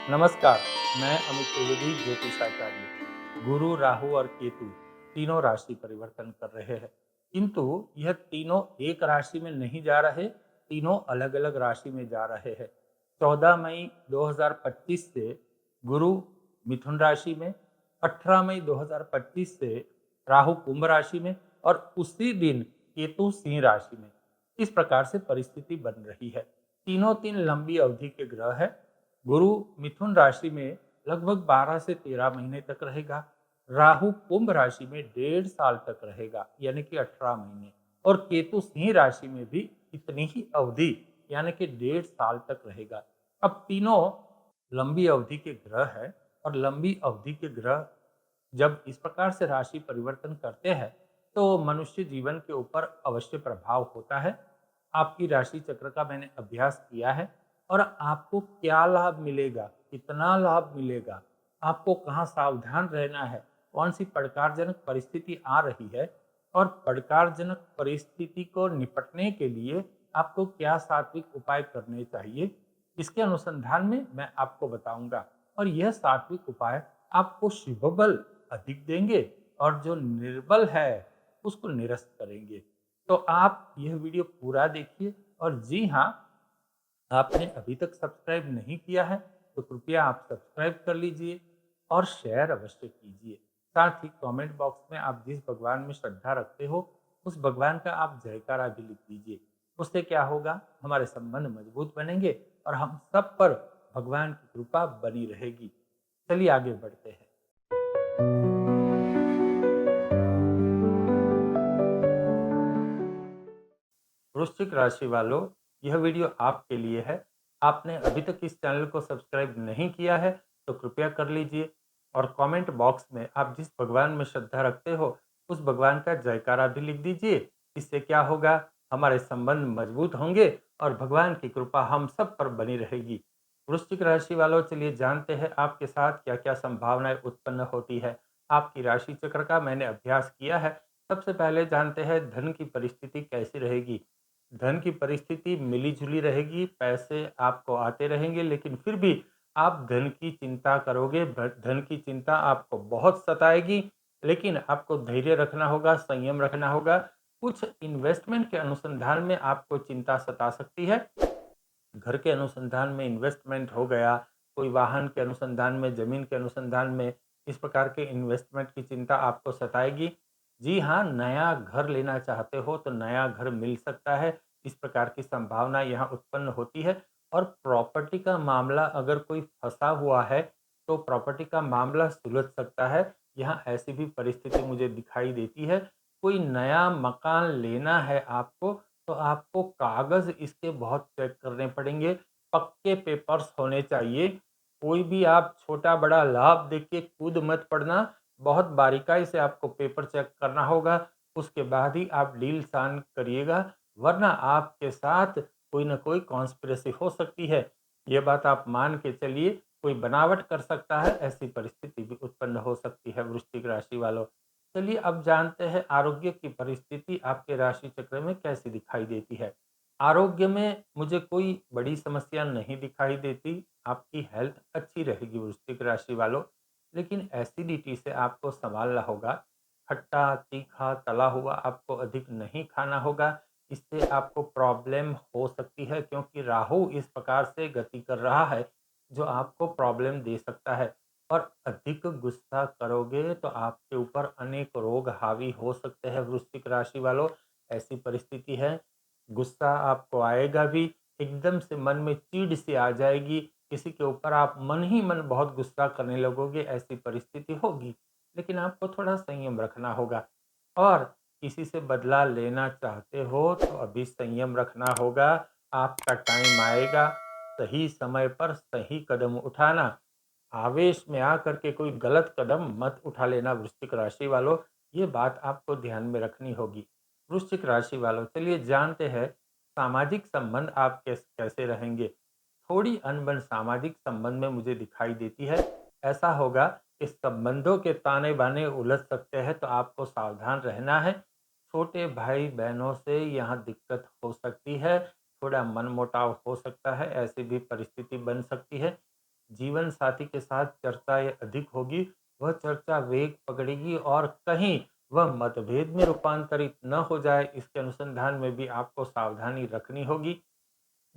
नमस्कार। मैं अमित त्रिवेदी, ज्योतिषाचार्य। गुरु, राहु और केतु तीनों राशि परिवर्तन कर रहे हैं, किंतु यह तीनों एक राशि में नहीं जा रहे, तीनों अलग अलग राशि में जा रहे हैं। 14 मई 2025 से गुरु मिथुन राशि में, 18 मई 2025 से राहु कुंभ राशि में और उसी दिन केतु सिंह राशि में। इस प्रकार से परिस्थिति बन रही है। तीनों तीन लंबी अवधि के ग्रह है। गुरु मिथुन राशि में लगभग 12 से 13 महीने तक रहेगा। राहु कुंभ राशि में 1.5 साल तक रहेगा, यानी कि 18 महीने। और केतु सिंह राशि में भी इतनी ही अवधि, यानी कि 1.5 साल तक रहेगा। अब तीनों लंबी अवधि के ग्रह है, और लंबी अवधि के ग्रह जब इस प्रकार से राशि परिवर्तन करते हैं तो मनुष्य जीवन के ऊपर अवश्य प्रभाव होता है। आपकी राशि चक्र का मैंने अभ्यास किया है, और आपको क्या लाभ मिलेगा, कितना लाभ मिलेगा, आपको कहाँ सावधान रहना है, कौन सी पड़कारजनक परिस्थिति आ रही है, और पड़कारजनक परिस्थिति को निपटने के लिए आपको क्या सात्विक उपाय करने चाहिए, इसके अनुसंधान में मैं आपको बताऊंगा। और यह सात्विक उपाय आपको शुभ बल अधिक देंगे, और जो निर्बल है उसको निरस्त करेंगे। तो आप यह वीडियो पूरा देखिए। और जी हाँ, आपने अभी तक सब्सक्राइब नहीं किया है तो कृपया आप सब्सक्राइब कर लीजिए और शेयर अवश्य कीजिए। साथ ही कमेंट बॉक्स में आप जिस भगवान में श्रद्धा रखते हो उस भगवान का आप जयकारा भी लिख दीजिए। उससे क्या होगा, हमारे संबंध मजबूत बनेंगे और हम सब पर भगवान की कृपा बनी रहेगी। चलिए आगे बढ़ते हैं। वृश्चिक राशि वालों, यह वीडियो आपके लिए है। आपने अभी तक इस चैनल को सब्सक्राइब नहीं किया है तो कृपया कर लीजिए, और कमेंट बॉक्स में आप जिस भगवान में श्रद्धा रखते हो उस भगवान का जयकारा भी लिख दीजिए। इससे क्या होगा, हमारे संबंध मजबूत होंगे और भगवान की कृपा हम सब पर बनी रहेगी। वृश्चिक राशि वालों, चलिए जानते हैं आपके साथ क्या क्या संभावनाएं उत्पन्न होती है। आपकी राशि चक्र का मैंने अभ्यास किया है। सबसे पहले जानते हैं धन की परिस्थिति कैसी रहेगी। धन की परिस्थिति मिली जुली रहेगी, पैसे आपको आते रहेंगे, लेकिन फिर भी आप धन की चिंता करोगे। धन की चिंता आपको बहुत सताएगी, लेकिन आपको धैर्य रखना होगा, संयम रखना होगा। कुछ इन्वेस्टमेंट के अनुसंधान में आपको चिंता सता सकती है। घर के अनुसंधान में इन्वेस्टमेंट हो गया, कोई वाहन के अनुसंधान में, जमीन के अनुसंधान में, इस प्रकार के इन्वेस्टमेंट की चिंता आपको सताएगी। जी हाँ, नया घर लेना चाहते हो तो नया घर मिल सकता है, इस प्रकार की संभावना यहाँ उत्पन्न होती है। और प्रॉपर्टी का मामला अगर कोई फंसा हुआ है तो प्रॉपर्टी का मामला सुलझ सकता है। यहाँ ऐसी भी परिस्थिति मुझे दिखाई देती है। कोई नया मकान लेना है आपको तो आपको कागज इसके बहुत चेक करने पड़ेंगे, पक्के पेपर्स होने चाहिए। कोई भी आप छोटा बड़ा लाभ देख के कूद मत पड़ना, बहुत बारीकाई से आपको पेपर चेक करना होगा, उसके बाद ही आप डील साइन करिएगा, वरना आपके साथ कोई ना कोई कॉन्स्पिरेसी हो सकती है। ये बात आप मान के चलिए, कोई बनावट कर सकता है, ऐसी परिस्थिति भी उत्पन्न हो सकती है वृश्चिक राशि वालों। चलिए अब जानते हैं आरोग्य की परिस्थिति आपके राशि चक्र में कैसी दिखाई देती है। आरोग्य में मुझे कोई बड़ी समस्या नहीं दिखाई देती। आपकी हेल्थ अच्छी रहेगी वृश्चिक राशि वालों, लेकिन एसिडिटी से आपको संभालना होगा। खट्टा, तीखा, तला हुआ आपको अधिक नहीं खाना होगा। इससे आपको प्रॉब्लम हो सकती है, क्योंकि राहु इस प्रकार से गति कर रहा है जो आपको प्रॉब्लम दे सकता है। और अधिक गुस्सा करोगे तो आपके ऊपर अनेक रोग हावी हो सकते हैं वृश्चिक राशि वालों। ऐसी परिस्थिति है, गुस्सा आपको आएगा भी, एकदम से मन में चिढ़ सी आ जाएगी, किसी के ऊपर आप मन ही मन बहुत गुस्सा करने लगोगे, ऐसी परिस्थिति होगी। लेकिन आपको थोड़ा संयम रखना होगा। और किसी से बदला लेना चाहते हो तो अभी संयम रखना होगा। आपका टाइम आएगा, सही समय पर सही कदम उठाना। आवेश में आकर के कोई गलत कदम मत उठा लेना वृश्चिक राशि वालों, ये बात आपको ध्यान में रखनी होगी। वृश्चिक राशि वालों, चलिए जानते हैं सामाजिक संबंध आप कैसे रहेंगे। थोड़ी अनबन सामाजिक संबंध में मुझे दिखाई देती है। ऐसा होगा कि संबंधों के ताने बाने उलझ सकते हैं, तो आपको सावधान रहना है। छोटे भाई बहनों से यहाँ दिक्कत हो सकती है, थोड़ा मनमुटाव हो सकता है, ऐसी भी परिस्थिति बन सकती है। जीवन साथी के साथ चर्चाएँ अधिक होगी, वह चर्चा वेग पकड़ेगी और कहीं वह मतभेद में रूपांतरित न हो जाए, इसके अनुसंधान में भी आपको सावधानी रखनी होगी।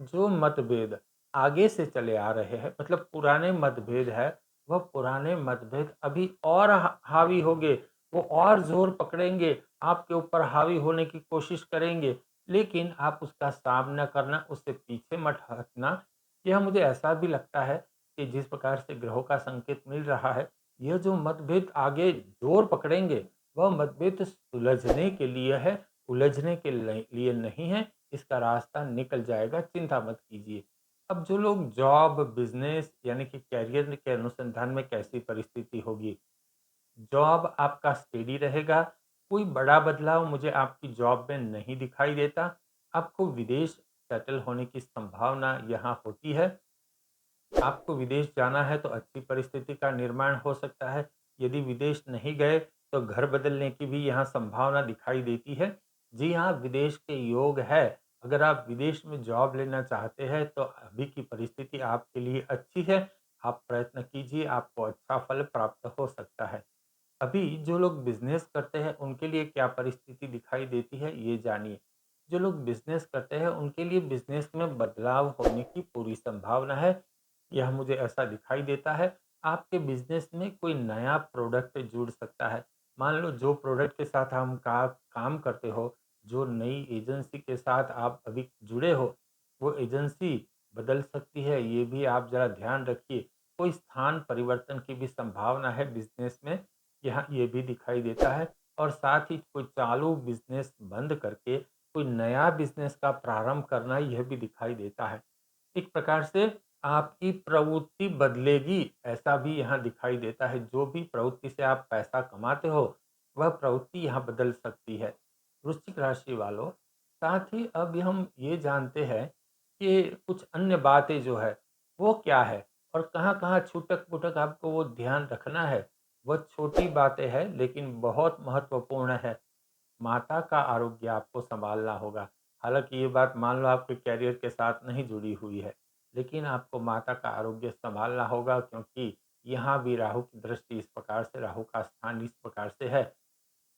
जो मतभेद आगे से चले आ रहे हैं, मतलब पुराने मतभेद है, वह पुराने मतभेद अभी और हावी होंगे, वो और जोर पकड़ेंगे, आपके ऊपर हावी होने की कोशिश करेंगे, लेकिन आप उसका सामना करना, उससे पीछे मत हटना। यह मुझे ऐसा भी लगता है कि जिस प्रकार से ग्रहों का संकेत मिल रहा है, यह जो मतभेद आगे जोर पकड़ेंगे, वह मतभेद सुलझने के लिए है, उलझने के लिए नहीं है। इसका रास्ता निकल जाएगा, चिंता मत कीजिए। अब जो लोग जॉब, बिज़नेस यानी कि करियर के अनुसंधान में कैसी परिस्थिति होगी? जॉब आपका स्टेडी रहेगा, कोई बड़ा बदलाव मुझे आपकी जॉब में नहीं दिखाई देता। आपको विदेश सेटल होने की संभावना यहाँ होती है। आपको विदेश जाना है तो अच्छी परिस्थिति का निर्माण हो सकता है। यदि विदेश नहीं गए तो घर बदलने की भी यहाँ संभावना दिखाई देती है। जी हाँ, विदेश के योग है। अगर आप विदेश में जॉब लेना चाहते हैं तो अभी की परिस्थिति आपके लिए अच्छी है। आप प्रयत्न कीजिए, आपको अच्छा फल प्राप्त हो सकता है। अभी जो लोग बिजनेस करते हैं उनके लिए क्या परिस्थिति दिखाई देती है, ये जानिए। जो लोग बिजनेस करते हैं उनके लिए बिजनेस में बदलाव होने की पूरी संभावना है। यह मुझे ऐसा दिखाई देता है, आपके बिजनेस में कोई नया प्रोडक्ट जुड़ सकता है। मान लो जो प्रोडक्ट के साथ हम काम करते हो, जो नई एजेंसी के साथ आप अभी जुड़े हो, वो एजेंसी बदल सकती है, ये भी आप ज़रा ध्यान रखिए। कोई स्थान परिवर्तन की भी संभावना है बिजनेस में, यहाँ ये भी दिखाई देता है। और साथ ही कोई चालू बिजनेस बंद करके कोई नया बिजनेस का प्रारंभ करना, यह भी दिखाई देता है। एक प्रकार से आपकी प्रवृत्ति बदलेगी, ऐसा भी यहाँ दिखाई देता है। जो भी प्रवृत्ति से आप पैसा कमाते हो, वह प्रवृत्ति यहाँ बदल सकती है। वृश्चिक राशि वालों, साथ ही अब हम ये जानते हैं कि कुछ अन्य बातें जो है, वो क्या है और कहाँ-कहाँ छूटक-फूटक आपको वो ध्यान रखना है। वह छोटी बातें हैं लेकिन बहुत महत्वपूर्ण है। माता का आरोग्य आपको सँभालना होगा। हालाँकि ये बात मान लो आपके करियर के साथ नहीं जुड़ी हुई है, लेकिन आपको माता का आरोग्य सँभालना होगा, क्योंकि यहाँ भी राहु की दृष्टि इस प्रकार से, राहु का स्थान इस प्रकार से है।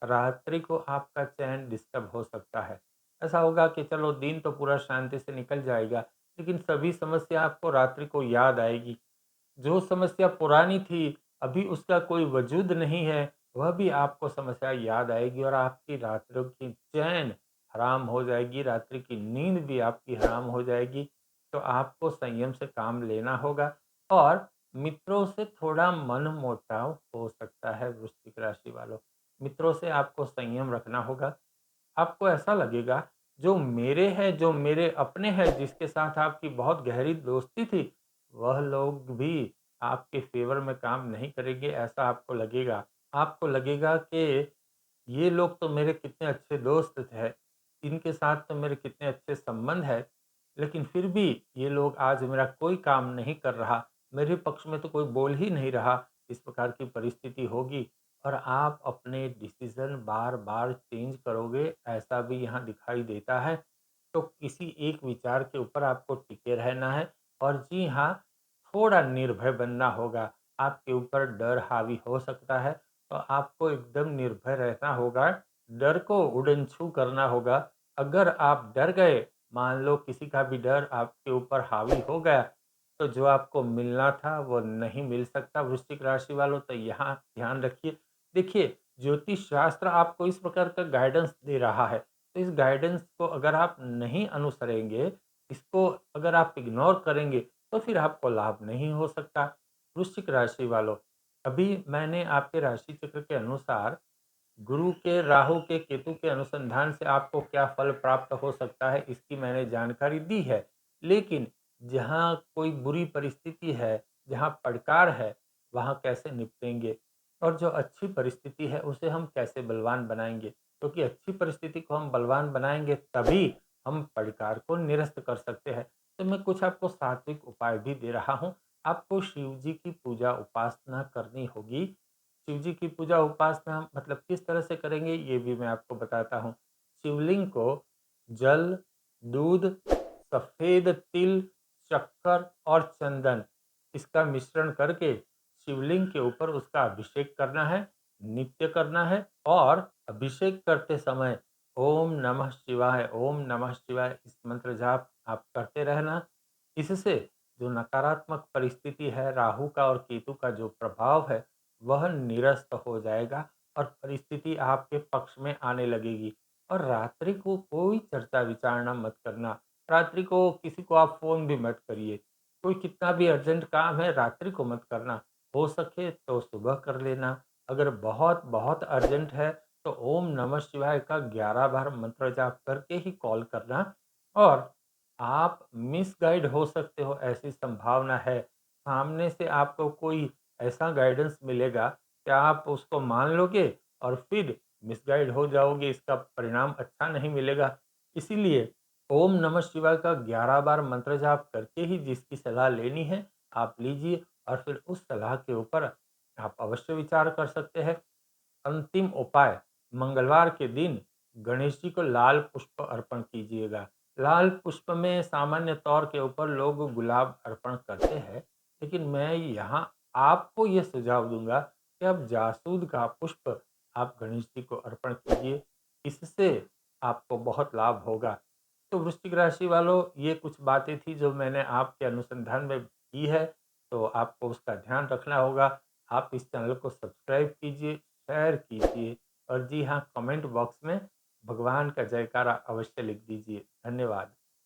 रात्रि को आपका चैन डिस्टर्ब हो सकता है। ऐसा होगा कि चलो दिन तो पूरा शांति से निकल जाएगा, लेकिन सभी समस्या आपको रात्रि को याद आएगी। जो समस्या पुरानी थी, अभी उसका कोई वजूद नहीं है, वह भी आपको समस्या याद आएगी और आपकी रात्रों की चैन हराम हो जाएगी, रात्रि की नींद भी आपकी हराम हो जाएगी। तो आपको संयम से काम लेना होगा और मित्रों से थोड़ा मनमुटाव हो सकता है वृश्चिक राशि वालों। मित्रों से आपको संयम रखना होगा। आपको ऐसा लगेगा जो मेरे हैं, जो मेरे अपने हैं, जिसके साथ आपकी बहुत गहरी दोस्ती थी, वह लोग भी आपके फ़ेवर में काम नहीं करेंगे, ऐसा आपको लगेगा। आपको लगेगा कि ये लोग तो मेरे कितने अच्छे दोस्त थे, इनके साथ तो मेरे कितने अच्छे संबंध हैं, लेकिन फिर भी ये लोग आज मेरा कोई काम नहीं कर रहा, मेरे पक्ष में तो कोई बोल ही नहीं रहा, इस प्रकार की परिस्थिति होगी और आप अपने डिसीज़न बार-बार चेंज करोगे, ऐसा भी यहाँ दिखाई देता है। तो किसी एक विचार के ऊपर आपको टिके रहना है और जी हाँ, थोड़ा निर्भय बनना होगा। आपके ऊपर डर हावी हो सकता है, तो आपको एकदम निर्भय रहना होगा, डर को उड़न-छू करना होगा। अगर आप डर गए, मान लो किसी का भी डर आपके ऊपर हावी हो गया, तो जो आपको मिलना था वो नहीं मिल सकता वृश्चिक राशि वालों, तो यहाँ ध्यान रखिए। देखिए, ज्योतिष शास्त्र आपको इस प्रकार का गाइडेंस दे रहा है, तो इस गाइडेंस को अगर आप नहीं अनुसरेंगे, इसको अगर आप इग्नोर करेंगे, तो फिर आपको लाभ नहीं हो सकता। वृश्चिक राशि वालों, अभी मैंने आपके राशि चक्र के अनुसार गुरु के, राहु के, केतु के अनुसंधान से आपको क्या फल प्राप्त हो सकता है, इसकी मैंने जानकारी दी है। लेकिन जहाँ कोई बुरी परिस्थिति है, जहाँ पड़कार है, वहाँ कैसे निपटेंगे? और जो अच्छी परिस्थिति है, उसे हम कैसे बलवान बनाएँगे? क्योंकि अच्छी परिस्थिति को हम बलवान बनाएँगे, तभी हम पड़कार को निरस्त कर सकते हैं। तो मैं कुछ आपको सात्विक उपाय भी दे रहा हूँ। आपको शिव जी की पूजा उपासना करनी होगी। शिव जी की पूजा उपासना मतलब किस तरह से करेंगे, ये भी मैं आपको बताता हूँ। शिवलिंग को जल, दूध, सफ़ेद तिल, शक्कर और चंदन इसका मिश्रण करके शिवलिंग के ऊपर उसका अभिषेक करना है, नित्य करना है। और अभिषेक करते समय ओम नमः शिवाय, ओम नमः शिवाय इस मंत्र जाप आप करते रहना। इससे जो नकारात्मक परिस्थिति है, राहु का और केतु का जो प्रभाव है, वह निरस्त हो जाएगा और परिस्थिति आपके पक्ष में आने लगेगी। और रात्रि को कोई चर्चा विचारणा मत करना। रात्रि को किसी को आप फ़ोन भी मत करिए। कोई कितना भी अर्जेंट काम है, रात्रि को मत करना। हो सके तो सुबह कर लेना। अगर बहुत बहुत अर्जेंट है तो ओम नमः शिवाय का 11 बार मंत्र जाप करके ही कॉल करना। और आप मिसगाइड हो सकते हो, ऐसी संभावना है। सामने से आपको कोई ऐसा गाइडेंस मिलेगा कि आप उसको मान लोगे और फिर मिसगाइड हो जाओगे, इसका परिणाम अच्छा नहीं मिलेगा। इसीलिए ओम नमः शिवाय का 11 बार मंत्र जाप करके ही जिसकी सलाह लेनी है, आप लीजिए और फिर उस सलाह के ऊपर आप अवश्य विचार कर सकते हैं। अंतिम उपाय, मंगलवार के दिन गणेश जी को लाल पुष्प अर्पण कीजिएगा। लाल पुष्प में सामान्य तौर के ऊपर लोग गुलाब अर्पण करते हैं, लेकिन मैं यहाँ आपको ये सुझाव दूंगा कि आप जासूद का पुष्प आप गणेश जी को अर्पण कीजिए। इससे आपको बहुत लाभ होगा। तो वृश्चिक राशि वालों, ये कुछ बातें थी जो मैंने आपके अनुसंधान में की है, तो आपको उसका ध्यान रखना होगा। आप इस चैनल को सब्सक्राइब कीजिए, शेयर कीजिए और जी हाँ, कमेंट बॉक्स में भगवान का जयकारा अवश्य लिख दीजिए। धन्यवाद।